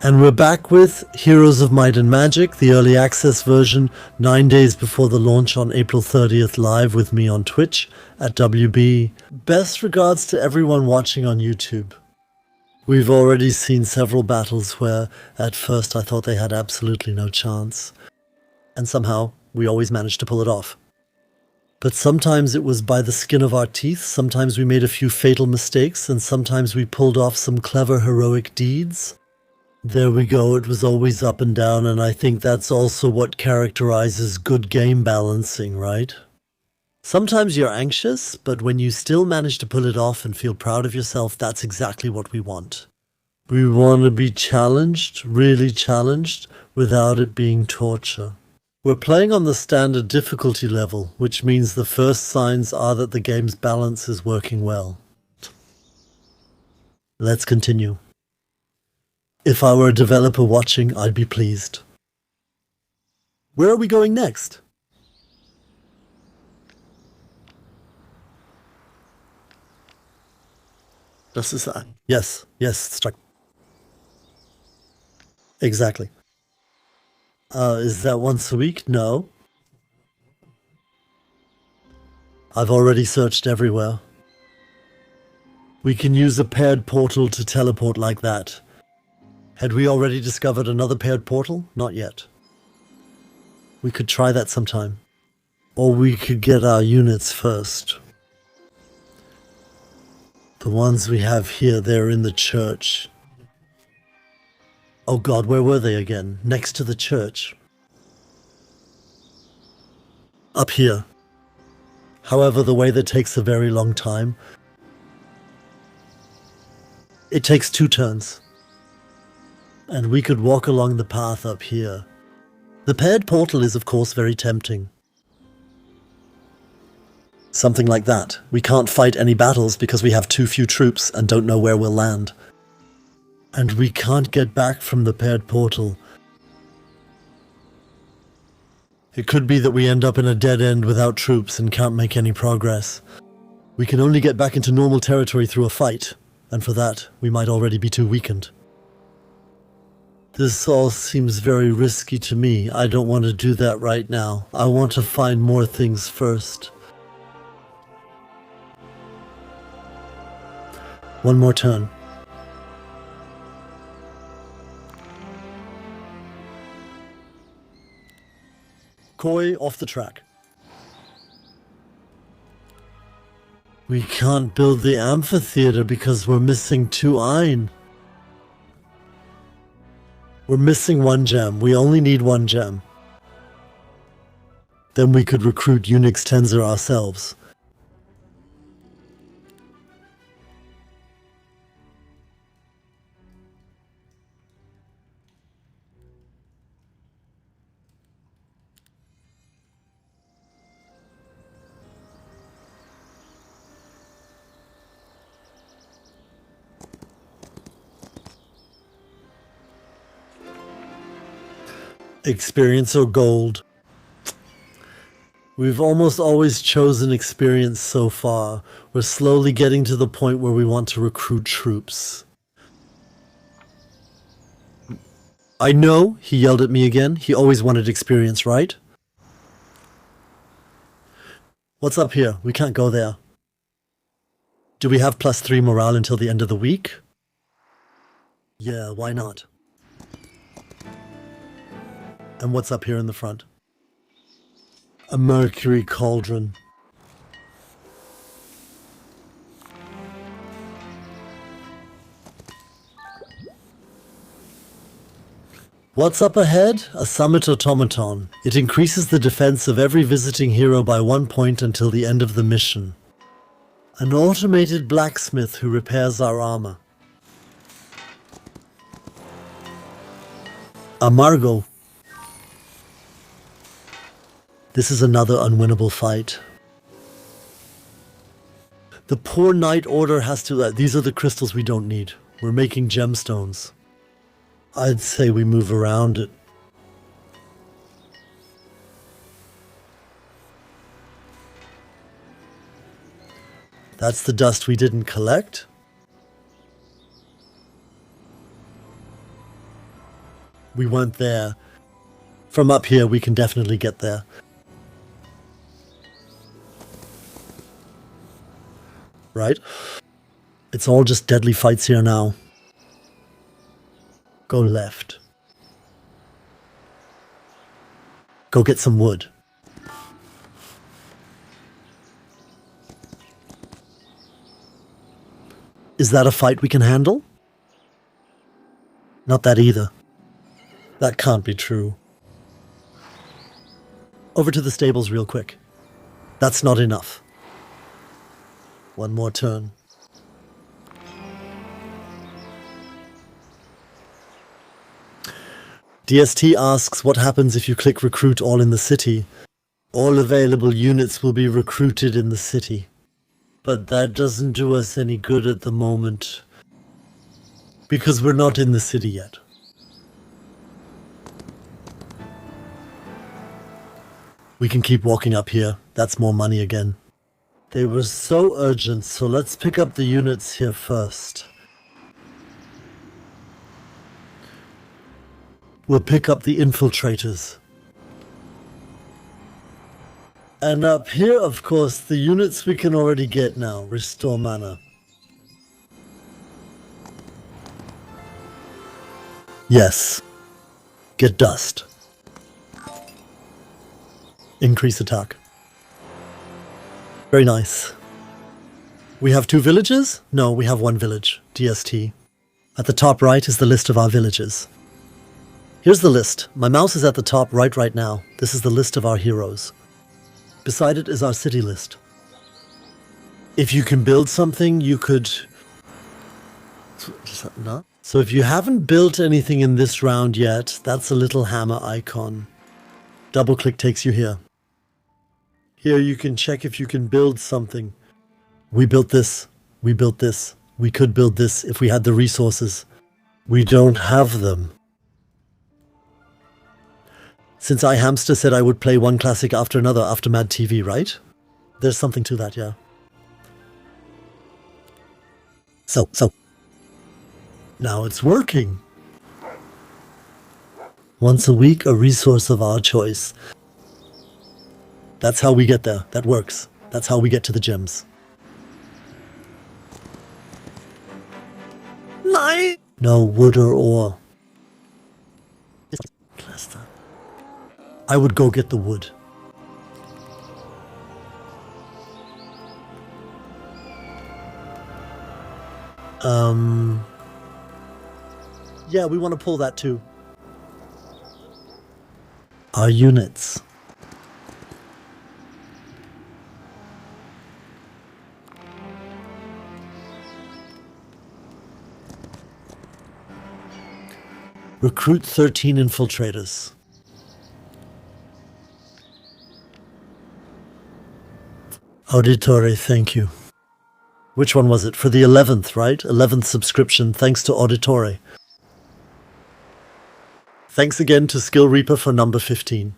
And we're back with Heroes of Might and Magic, the early access version, 9 days before the launch on April 30th, live with me on Twitch at WB. Best regards to everyone watching on YouTube. We've already seen several battles where at first I thought they had absolutely no chance. And somehow we always managed to pull it off. But sometimes it was by the skin of our teeth, sometimes we made a few fatal mistakes, and sometimes we pulled off some clever heroic deeds. There we go, it was always up and down, and I think that's also what characterizes good game balancing, right? Sometimes you're anxious, but when you still manage to pull it off and feel proud of yourself, that's exactly what we want. We want to be challenged, really challenged, without it being torture. We're playing on the standard difficulty level, which means the first signs are that the game's balance is working well. Let's continue. If I were a developer watching, I'd be pleased. Where are we going next? Das ist ein. Yes, struck. Exactly. Is that once a week? No. I've already searched everywhere. We can use a paired portal to teleport like that. Had we already discovered another paired portal? Not yet. We could try that sometime. Or we could get our units first. The ones we have here, they're in the church. Oh god, where were they again? Next to the church. Up here. However, the way that takes a very long time. It takes 2 turns. And we could walk along the path up here. The paired portal is of course very tempting. Something like that. We can't fight any battles because we have too few troops and don't know where we'll land. And we can't get back from the paired portal. It could be that we end up in a dead end without troops and can't make any progress. We can only get back into normal territory through a fight, and for that, we might already be too weakened. This all seems very risky to me. I don't want to do that right now. I want to find more things first. One more turn. Koi off the track. We can't build the amphitheater because we're missing 2 Ein. We're missing 1 gem. We only need 1 gem. Then we could recruit Unix Tensor ourselves. Experience or gold? We've almost always chosen experience so far. We're slowly getting to the point where we want to recruit troops. I know, he yelled at me again. He always wanted experience, right? What's up here? We can't go there. Do we have +3 morale until the end of the week? Yeah, why not? And what's up here in the front? A mercury cauldron. What's up ahead? A summit automaton. It increases the defense of every visiting hero by 1 point until the end of the mission. An automated blacksmith who repairs our armor. Amargo. This is another unwinnable fight. The poor Knight Order has to... these are the crystals we don't need. We're making gemstones. I'd say we move around it. That's the dust we didn't collect. We weren't there. From up here, we can definitely get there. Right? It's all just deadly fights here now. Go left. Go get some wood. Is that a fight we can handle? Not that either. That can't be true. Over to the stables real quick. That's not enough. One more turn. DST asks what happens if you click recruit all in the city. All available units will be recruited in the city. But that doesn't do us any good at the moment. Because we're not in the city yet. We can keep walking up here. That's more money again. They were so urgent, so let's pick up the units here first. We'll pick up the infiltrators. And up here, of course, the units we can already get now. Restore mana. Yes. Get dust. Increase attack. Very nice. We have 2 villages? No, we have 1 village. DST. At the top right is the list of our villages. Here's the list. My mouse is at the top right now. This is the list of our heroes. Beside it is our city list. If you can build something, you could... No? So if you haven't built anything in this round yet, that's a little hammer icon. Double click takes you here. Here you can check if you can build something. We built this. We built this. We could build this if we had the resources. We don't have them. Since iHamster said I would play one classic after another after Mad TV, right? There's something to that, yeah. So. Now it's working. Once a week, a resource of our choice. That's how we get there. That works. That's how we get to the gems. No wood or ore. I would go get the wood. Yeah, we want to pull that too. Our units. Recruit 13 infiltrators. Auditore, thank you. Which one was it? For the 11th, right? 11th subscription, thanks to Auditore. Thanks again to Skill Reaper for number 15.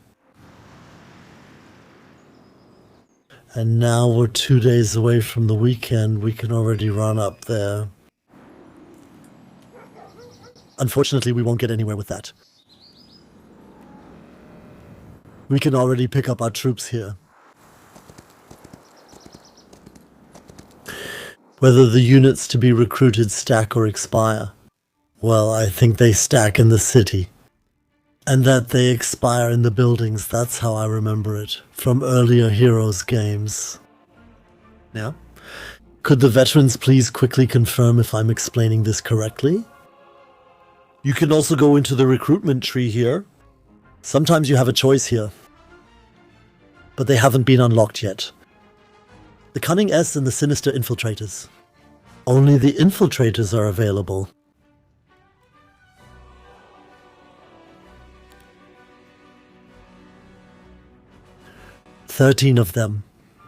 And now we're 2 days away from the weekend. We can already run up there. Unfortunately, we won't get anywhere with that. We can already pick up our troops here. Whether the units to be recruited stack or expire. Well, I think they stack in the city. And that they expire in the buildings, that's how I remember it, from earlier Heroes games. Yeah? Could the veterans please quickly confirm if I'm explaining this correctly? You can also go into the recruitment tree here. Sometimes you have a choice here. But they haven't been unlocked yet. The Cunning S and the Sinister Infiltrators. Only the Infiltrators are available. "13 of them,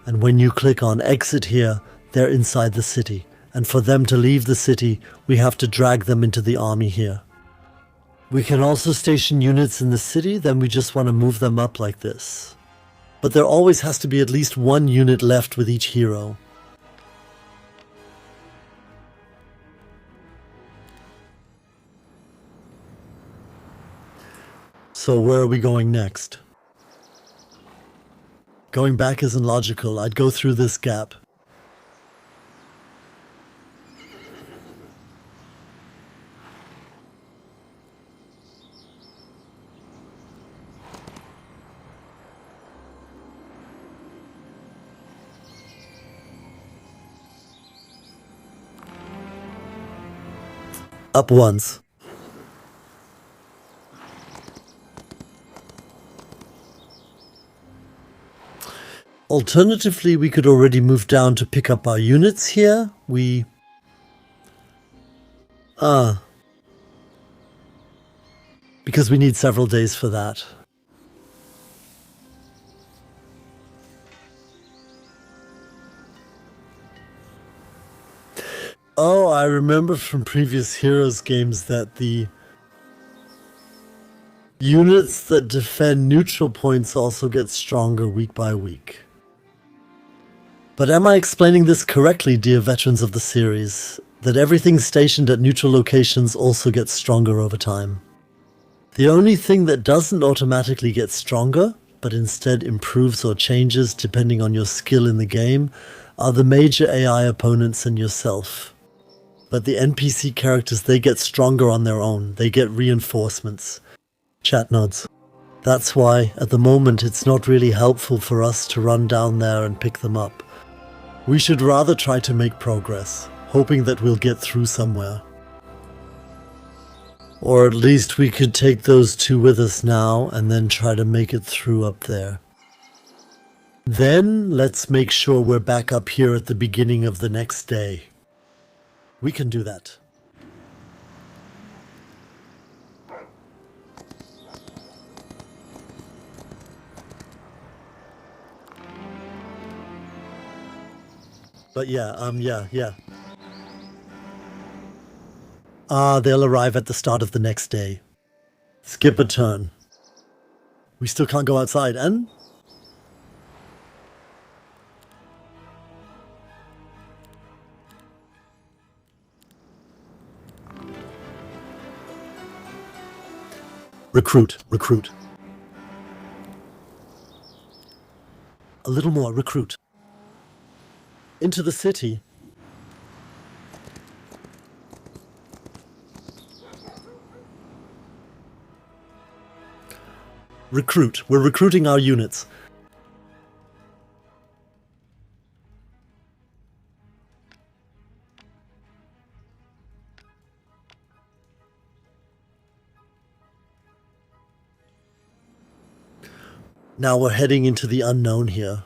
and when you click on exit here, they're inside the city, and for them to leave the city, we have to drag them into the army here. We can also station units in the city, then we just want to move them up like this. But there always has to be at least one unit left with each hero. So where are we going next? Going back isn't logical. I'd go through this gap. Up once. Alternatively, we could already move down to pick up our units here. Because we need several days for that. Oh, I remember from previous Heroes games that the units that defend neutral points also get stronger week by week. But am I explaining this correctly, dear veterans of the series? That everything stationed at neutral locations also gets stronger over time? The only thing that doesn't automatically get stronger, but instead improves or changes depending on your skill in the game, are the major AI opponents and yourself. But the NPC characters, they get stronger on their own. They get reinforcements. Chat nods. That's why, at the moment, it's not really helpful for us to run down there and pick them up. We should rather try to make progress, hoping that we'll get through somewhere. Or at least we could take those two with us now and then try to make it through up there. Then let's make sure we're back up here at the beginning of the next day. We can do that. But yeah. They'll arrive at the start of the next day. Skip a turn. We still can't go outside, and? Recruit. A little more, recruit. Into the city. Recruit. We're recruiting our units. Now we're heading into the unknown here.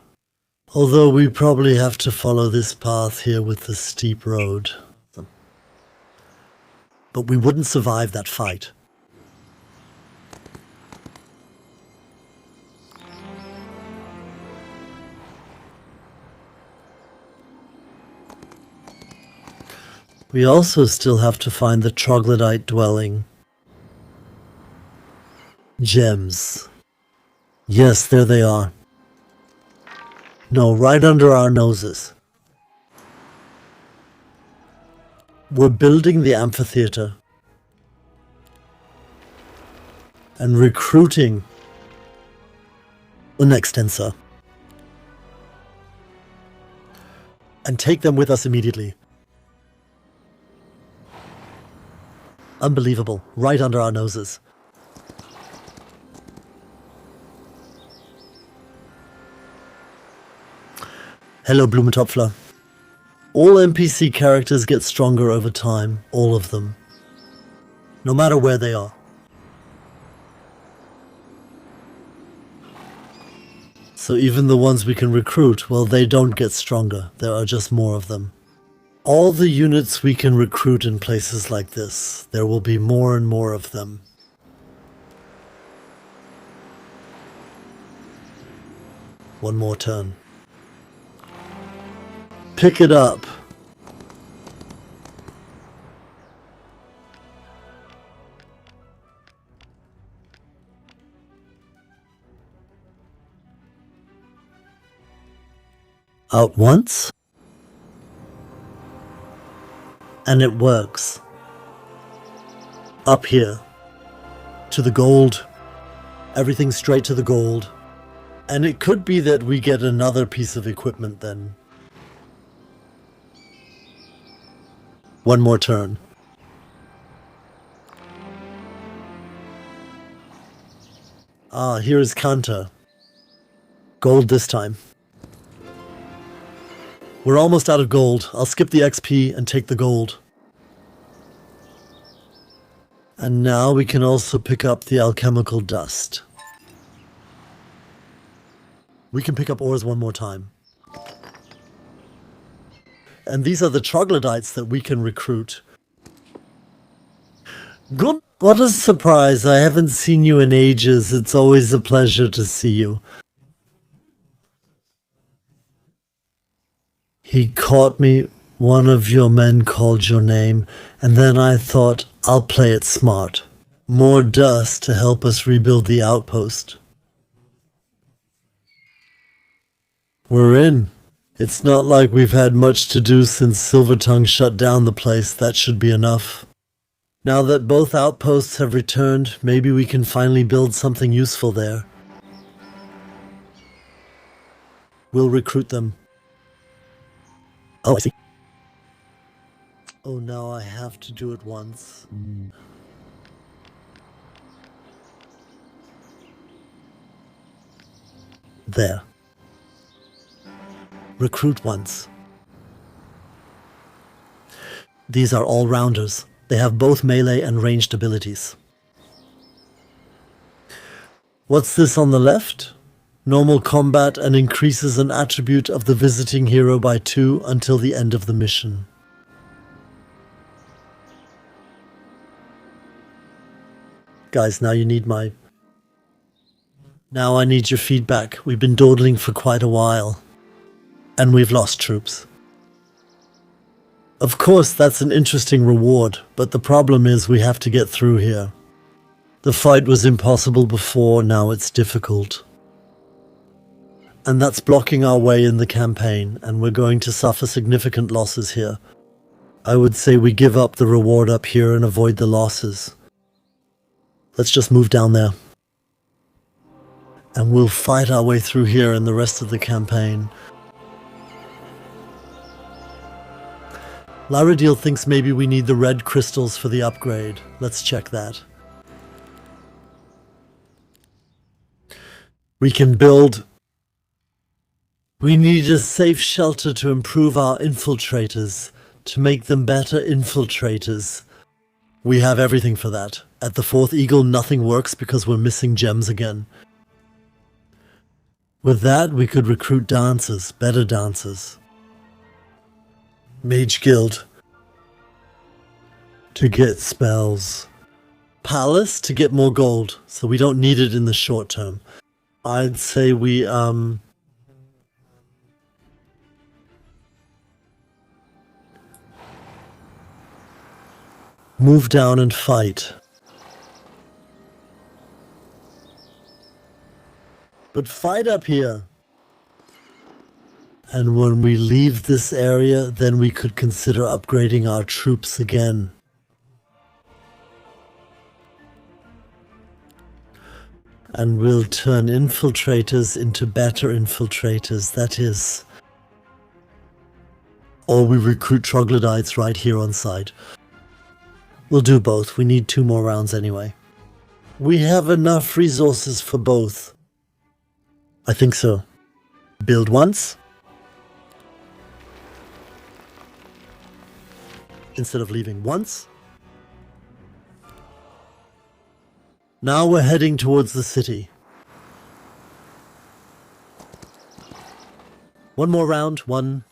Although we probably have to follow this path here with the steep road. But we wouldn't survive that fight. We also still have to find the Troglodyte dwelling. Gems. Yes, there they are. No, right under our noses. We're building the amphitheater. And recruiting an extensor. And take them with us immediately. Unbelievable. Right under our noses. Hello, Blumentopfler. All NPC characters get stronger over time. All of them. No matter where they are. So even the ones we can recruit, well, they don't get stronger. There are just more of them. All the units we can recruit in places like this, there will be more and more of them. One more turn. Pick it up. Out once. And it works. Up here. To the gold. Everything straight to the gold. And it could be that we get another piece of equipment then. One more turn. Ah, here is Kanta. Gold this time. We're almost out of gold. I'll skip the XP and take the gold. And now we can also pick up the alchemical dust. We can pick up ores one more time. And these are the Troglodytes that we can recruit. Good. What a surprise. I haven't seen you in ages. It's always a pleasure to see you. He caught me. One of your men called your name, and then I thought, I'll play it smart. More dust to help us rebuild the outpost. We're in. It's not like we've had much to do since Silvertongue shut down the place. That should be enough. Now that both outposts have returned, maybe we can finally build something useful there. We'll recruit them. Oh, I see. Oh, now I have to do it once. There. Recruit once. These are all-rounders. They have both melee and ranged abilities. What's this on the left? Normal combat and increases an attribute of the visiting hero by 2 until the end of the mission. Guys, now I need your feedback. We've been dawdling for quite a while. And we've lost troops. Of course, that's an interesting reward, but the problem is we have to get through here. The fight was impossible before, now it's difficult. And that's blocking our way in the campaign, and we're going to suffer significant losses here. I would say we give up the reward up here and avoid the losses. Let's just move down there. And we'll fight our way through here in the rest of the campaign. Laradil thinks maybe we need the red crystals for the upgrade. Let's check that. We can build... We need a safe shelter to improve our infiltrators, to make them better infiltrators. We have everything for that. At the 4th Eagle, nothing works because we're missing gems again. With that, we could recruit dancers, better dancers. Mage Guild to get spells. Palace to get more gold, so we don't need it in the short term. I'd say we move down and fight. But fight up here. And when we leave this area, then we could consider upgrading our troops again. And we'll turn infiltrators into better infiltrators, that is. Or we recruit Troglodytes right here on site. We'll do both, we need 2 more rounds anyway. We have enough resources for both. I think so. Build once. Instead of leaving once. Now we're heading towards the city. One more round, one.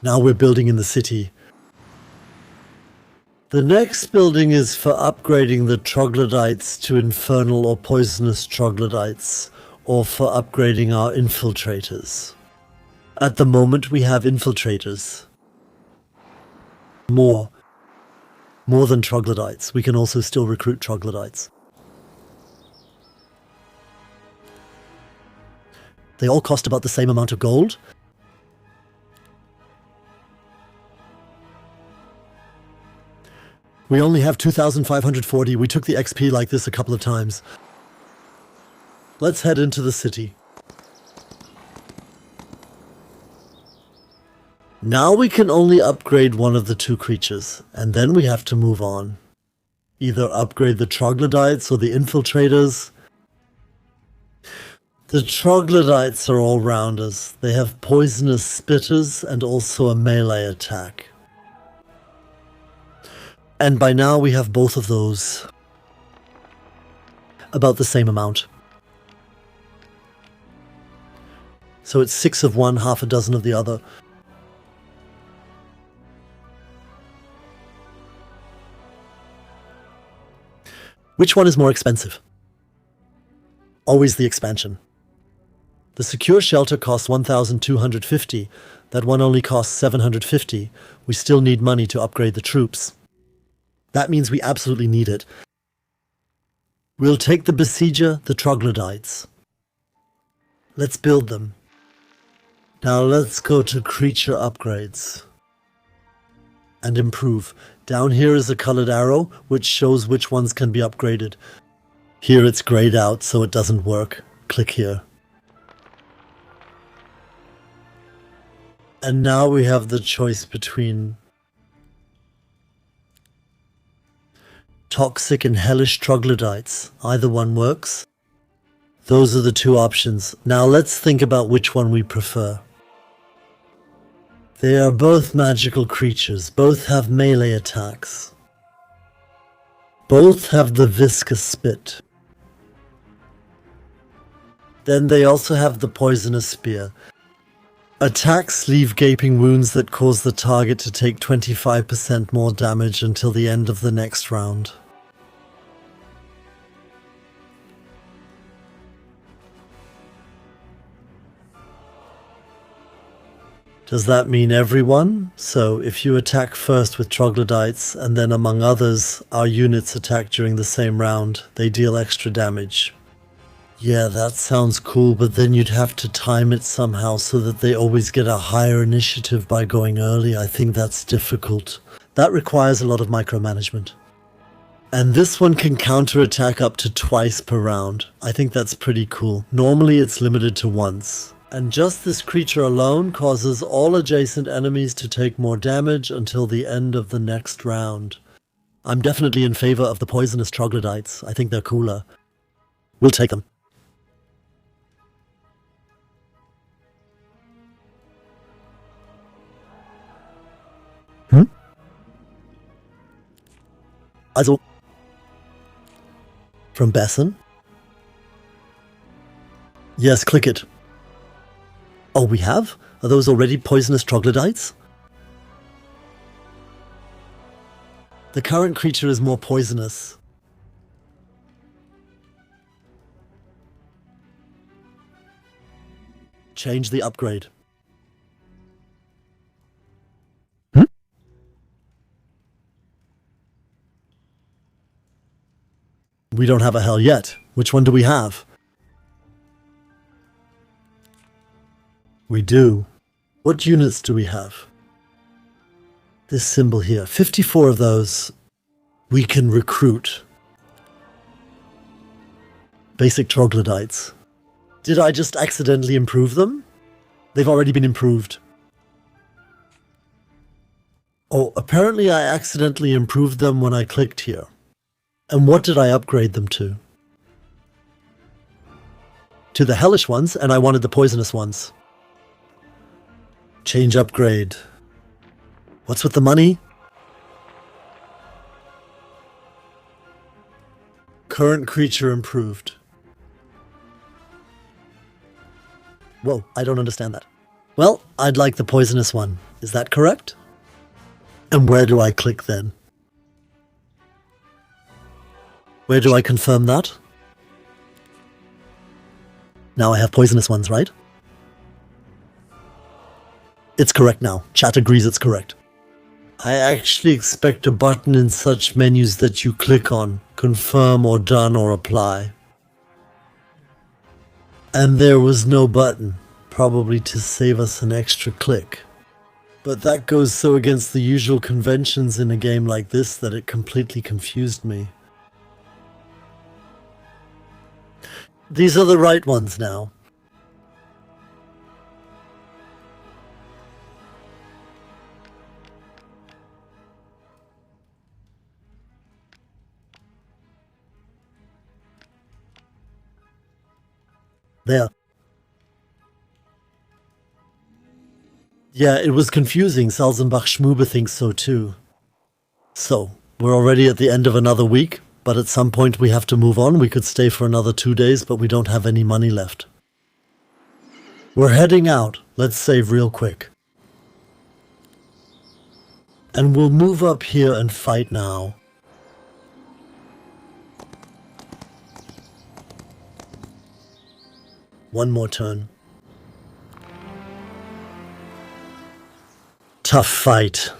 Now we're building in the city. The next building is for upgrading the Troglodytes to infernal or poisonous Troglodytes, or for upgrading our infiltrators. At the moment we have infiltrators. More than Troglodytes. We can also still recruit Troglodytes. They all cost about the same amount of gold. We only have 2,540. We took the XP like this a couple of times. Let's head into the city. Now we can only upgrade one of the two creatures, and then we have to move on. Either upgrade the Troglodytes or the Infiltrators. The Troglodytes are all-rounders. They have poisonous spitters and also a melee attack. And by now we have both of those. About the same amount. So it's 6 of one, half a dozen of the other. Which one is more expensive? Always the expansion. The secure shelter costs 1,250. That one only costs 750. We still need money to upgrade the troops. That means we absolutely need it. We'll take the Besieger, the Troglodytes. Let's build them. Now let's go to creature upgrades. And improve. Down here is a colored arrow, which shows which ones can be upgraded. Here it's grayed out, so it doesn't work. Click here. And now we have the choice between toxic and hellish Troglodytes. Either one works. Those are the two options. Now let's think about which one we prefer. They are both magical creatures. Both have melee attacks. Both have the viscous spit. Then they also have the poisonous spear. Attacks leave gaping wounds that cause the target to take 25% more damage until the end of the next round. Does that mean everyone? So if you attack first with Troglodytes and then among others, our units attack during the same round, they deal extra damage. Yeah, that sounds cool, but then you'd have to time it somehow so that they always get a higher initiative by going early. I think that's difficult. That requires a lot of micromanagement. And this one can counterattack up to twice per round. I think that's pretty cool. Normally it's limited to once. And just this creature alone causes all adjacent enemies to take more damage until the end of the next round. I'm definitely in favor of the poisonous Troglodytes. I think they're cooler. We'll take them. Also, from Besson? Yes, click it. Oh, we have? Are those already poisonous Troglodytes? The current creature is more poisonous. Change the upgrade. We don't have a hell yet. Which one do we have? We do. What units do we have? This symbol here. 54 of those we can recruit. Basic Troglodytes. Did I just accidentally improve them? They've already been improved. Oh, apparently I accidentally improved them when I clicked here. And what did I upgrade them to? To the hellish ones, and I wanted the poisonous ones. Change upgrade. What's with the money? Current creature improved. Whoa, I don't understand that. Well, I'd like the poisonous one. Is that correct? And where do I click then? Where do I confirm that? Now I have poisonous ones, right? It's correct now. Chat agrees it's correct. I actually expect a button in such menus that you click on, confirm or done or apply. And there was no button, probably to save us an extra click. But that goes so against the usual conventions in a game like this that it completely confused me. These are the right ones now. There. Yeah, it was confusing. Salzenbach Schmube thinks so too. So, we're already at the end of another week, but at some point we have to move on. We could stay for another 2 days, but we don't have any money left. We're heading out. Let's save real quick. And we'll move up here and fight now. One more turn. Tough fight.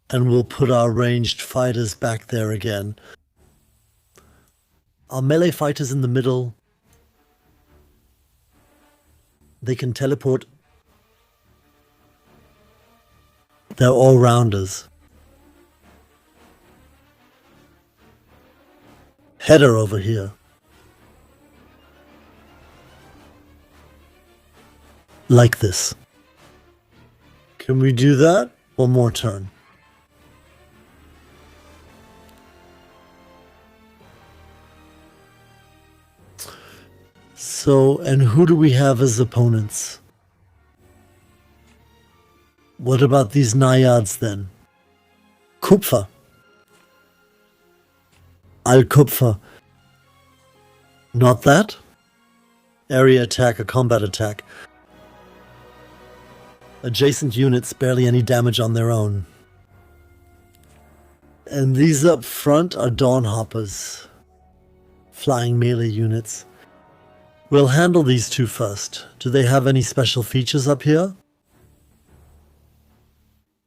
And we'll put our ranged fighters back there again. Our melee fighters in the middle. They can teleport. They're all-rounders. Header over here. Like this. Can we do that? One more turn. So, and who do we have as opponents? What about these Naiads then? Kupfer. Al-Kupfer. Not that? Area attack, a combat attack. Adjacent units, barely any damage on their own. And these up front are Dawnhoppers. Flying melee units. We'll handle these two first. Do they have any special features up here?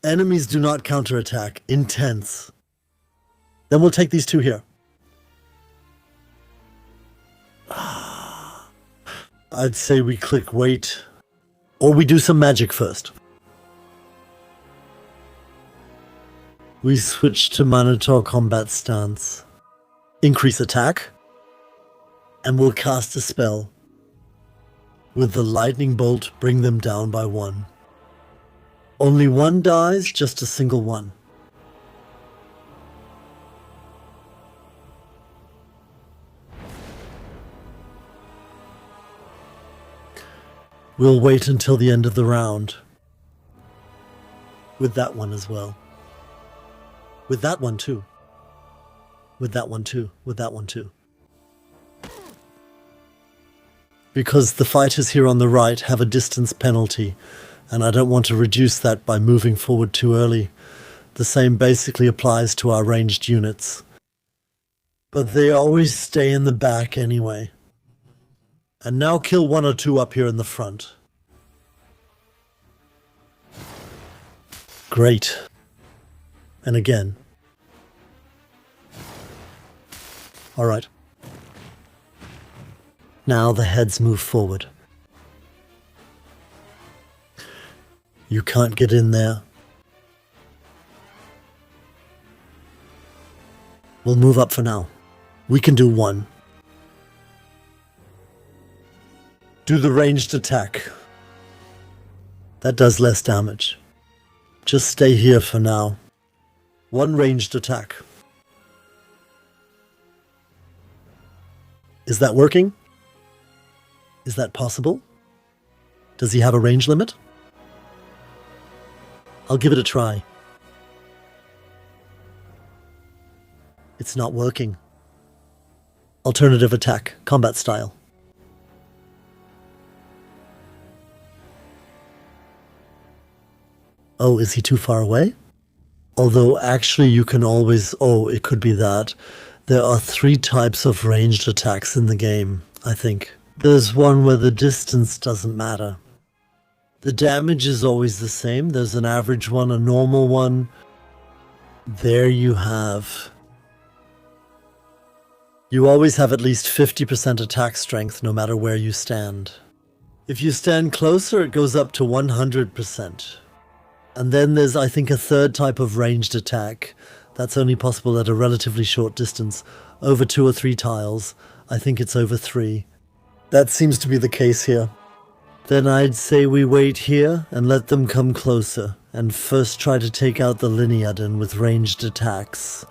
Enemies do not counterattack. Intense. Then we'll take these two here. I'd say we click wait. Or we do some magic first. We switch to Minotaur combat stance. Increase attack. And we'll cast a spell. With the lightning bolt, bring them down by 1. Only one dies, just a single one. We'll wait until the end of the round. With that one as well. With that one too. With that one too. With that one too. Because the fighters here on the right have a distance penalty, and I don't want to reduce that by moving forward too early. The same basically applies to our ranged units. But they always stay in the back anyway. And now kill 1 or 2 up here in the front. Great. And again. Alright. Now the heads move forward. You can't get in there. We'll move up for now. We can do 1. Do the ranged attack. That does less damage. Just stay here for now. 1 ranged attack. Is that working? Is that possible? Does he have a range limit? I'll give it a try. It's not working. Alternative attack, combat style. Oh, is he too far away? Although actually you can always... Oh, it could be that. There are 3 types of ranged attacks in the game, I think. There's one where the distance doesn't matter. The damage is always the same. There's an average one, a normal one. There you have. You always have at least 50% attack strength no matter where you stand. If you stand closer, it goes up to 100%. And then there's, I think, a third type of ranged attack. That's only possible at a relatively short distance, over 2 or 3 tiles. I think it's over 3. That seems to be the case here. Then I'd say we wait here and let them come closer, and first try to take out the Lineadin with ranged attacks.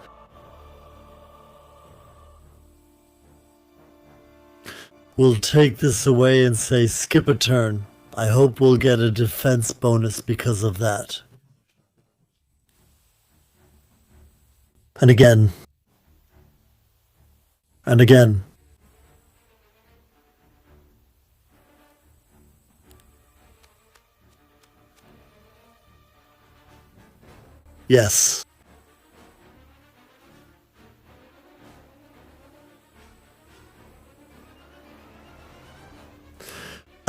We'll take this away and say skip a turn. I hope we'll get a defense bonus because of that. And again. And again. Yes.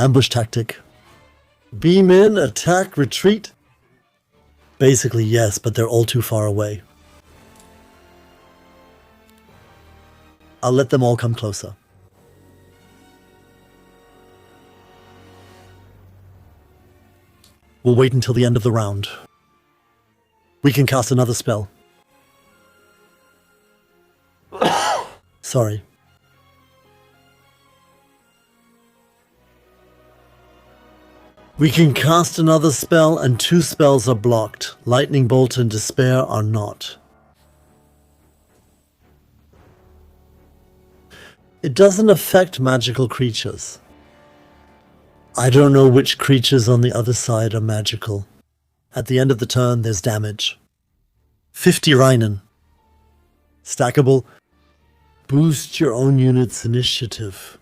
Ambush tactic. Beam in, attack, retreat. Basically, yes, but they're all too far away. I'll let them all come closer. We'll wait until the end of the round. We can cast another spell. Sorry. We can cast another spell, and 2 spells are blocked. Lightning Bolt and Despair are not. It doesn't affect magical creatures. I don't know which creatures on the other side are magical. At the end of the turn, there's damage. 50 Reinen. Stackable. Boost your own unit's initiative.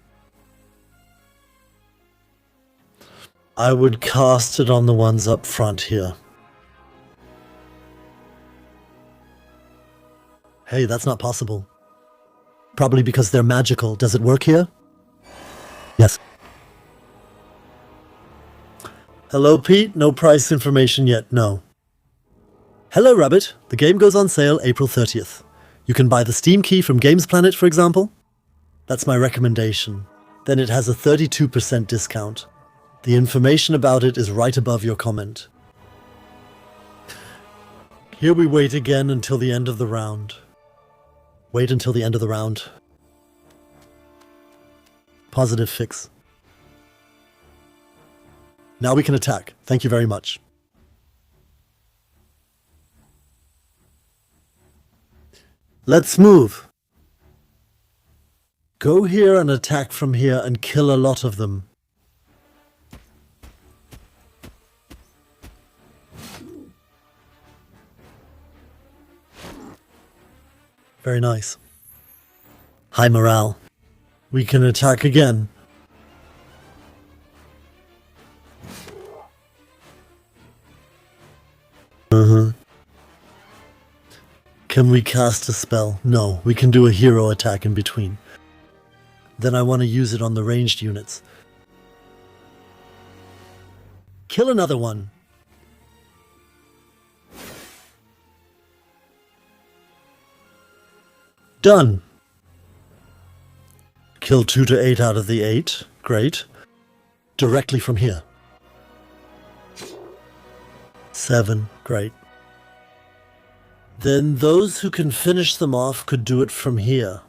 I would cast it on the ones up front here. Hey, that's not possible. Probably because they're magical. Does it work here? Yes. Hello, Pete. No price information yet. No. Hello, Rabbit. The game goes on sale April 30th. You can buy the Steam key from Games Planet, for example. That's my recommendation. Then it has a 32% discount. The information about it is right above your comment. Here we wait again until the end of the round. Wait until the end of the round. Positive fix. Now we can attack. Thank you very much. Let's move. Go here and attack from here and kill a lot of them. Very nice. High morale. We can attack again. Can we cast a spell? No, we can do a hero attack in between. Then I want to use it on the ranged units. Kill another one. Done. Kill 2 to 8 out of the 8. Great. Directly from here. 7. Great. Then those who can finish them off could do it from here.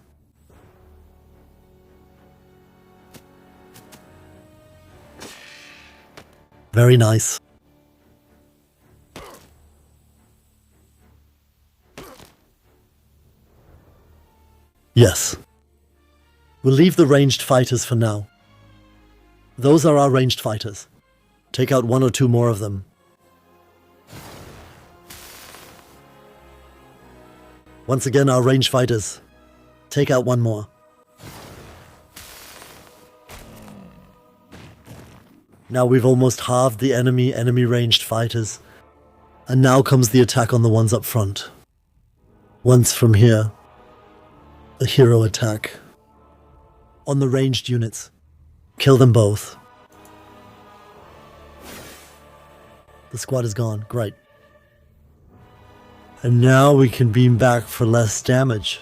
Very nice. Yes. We'll leave the ranged fighters for now. Those are our ranged fighters. Take out 1 or 2 more of them. Once again, our ranged fighters. Take out 1 more. Now we've almost halved the enemy ranged fighters. And now comes the attack on the ones up front. Once from here. A hero attack. On the ranged units. Kill them both. The squad is gone. Great. And now we can beam back for less damage.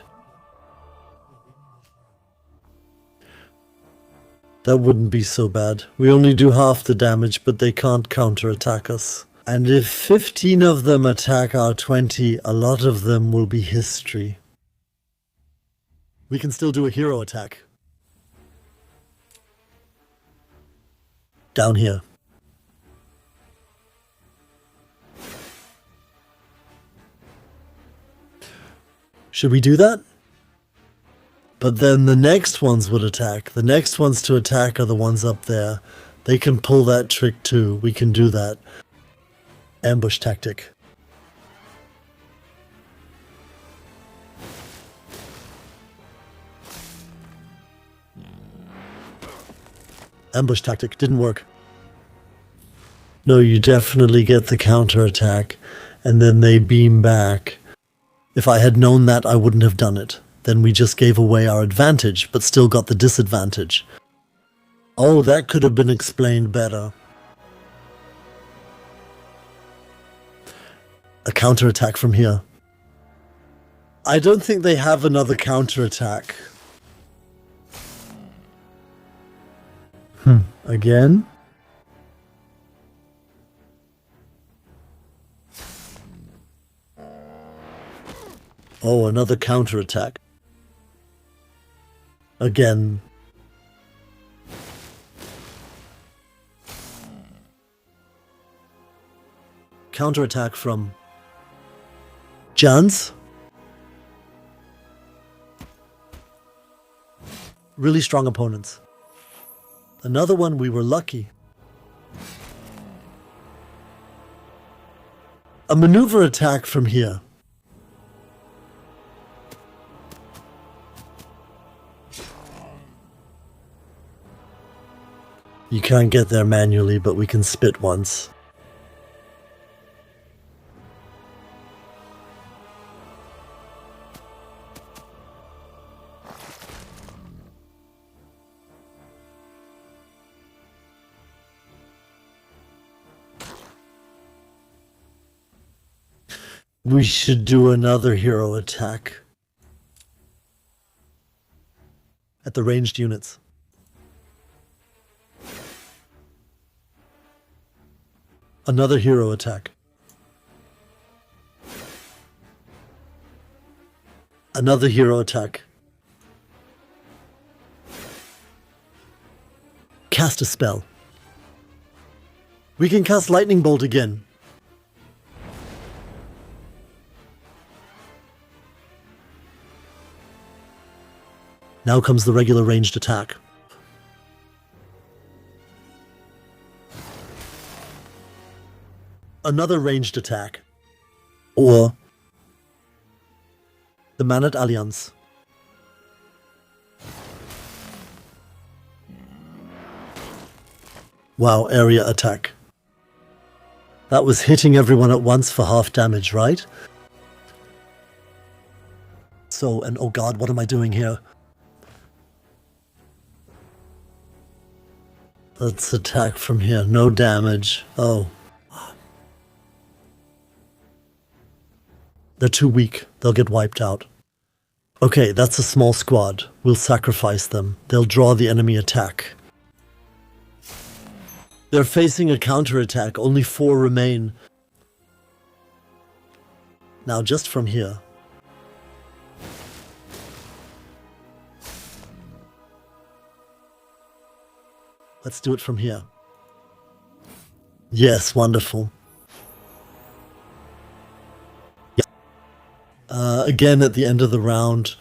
That wouldn't be so bad. We only do half the damage, but they can't counterattack us. And if 15 of them attack our 20, a lot of them will be history. We can still do a hero attack. Down here. Should we do that? But then the next ones would attack. The next ones to attack are the ones up there. They can pull that trick too. We can do that. Ambush tactic. Ambush tactic didn't work. No, you definitely get the counterattack, and then they beam back. If I had known that, I wouldn't have done it. Then we just gave away our advantage, but still got the disadvantage. Oh, that could have been explained better. A counterattack from here. I don't think they have another counterattack. Again? Oh, another counterattack. Again. Counterattack from Jans. Really strong opponents. Another one, we were lucky. A maneuver attack from here. You can't get there manually, but we can spit once. We should do another hero attack. At the ranged units. Another hero attack. Another hero attack. Cast a spell. We can cast Lightning Bolt again. Now comes the regular ranged attack. Another ranged attack. Or the Manat Alliance. Wow, area attack. That was hitting everyone at once for half damage, right? So, and oh god, what am I doing here? Let's attack from here. No damage. Oh. They're too weak. They'll get wiped out. Okay, that's a small squad. We'll sacrifice them. They'll draw the enemy attack. They're facing a counterattack. Only 4 remain. Now just from here. Let's do it from here. Yes, wonderful. Again, at the end of the round,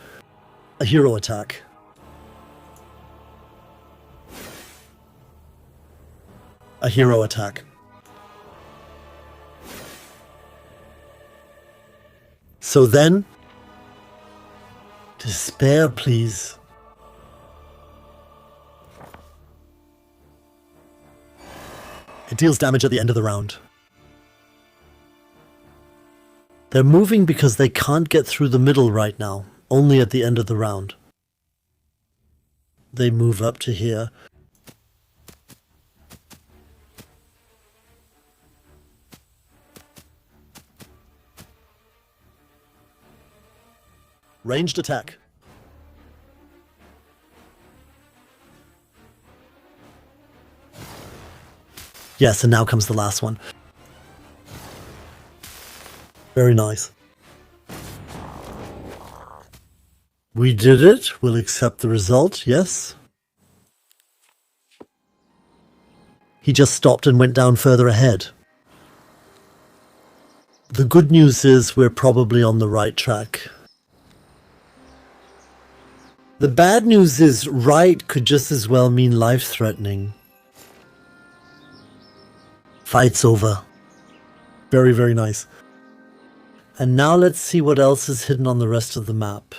a hero attack. A hero attack. So then, despair, please. It deals damage at the end of the round. They're moving because they can't get through the middle right now, only at the end of the round. They move up to here. Ranged attack. Yes, and now comes the last one. Very nice. We did it. We'll accept the result, yes. He just stopped and went down further ahead. The good news is we're probably on the right track. The bad news is right could just as well mean life-threatening. Fight's over. Very, very nice. And now let's see what else is hidden on the rest of the map.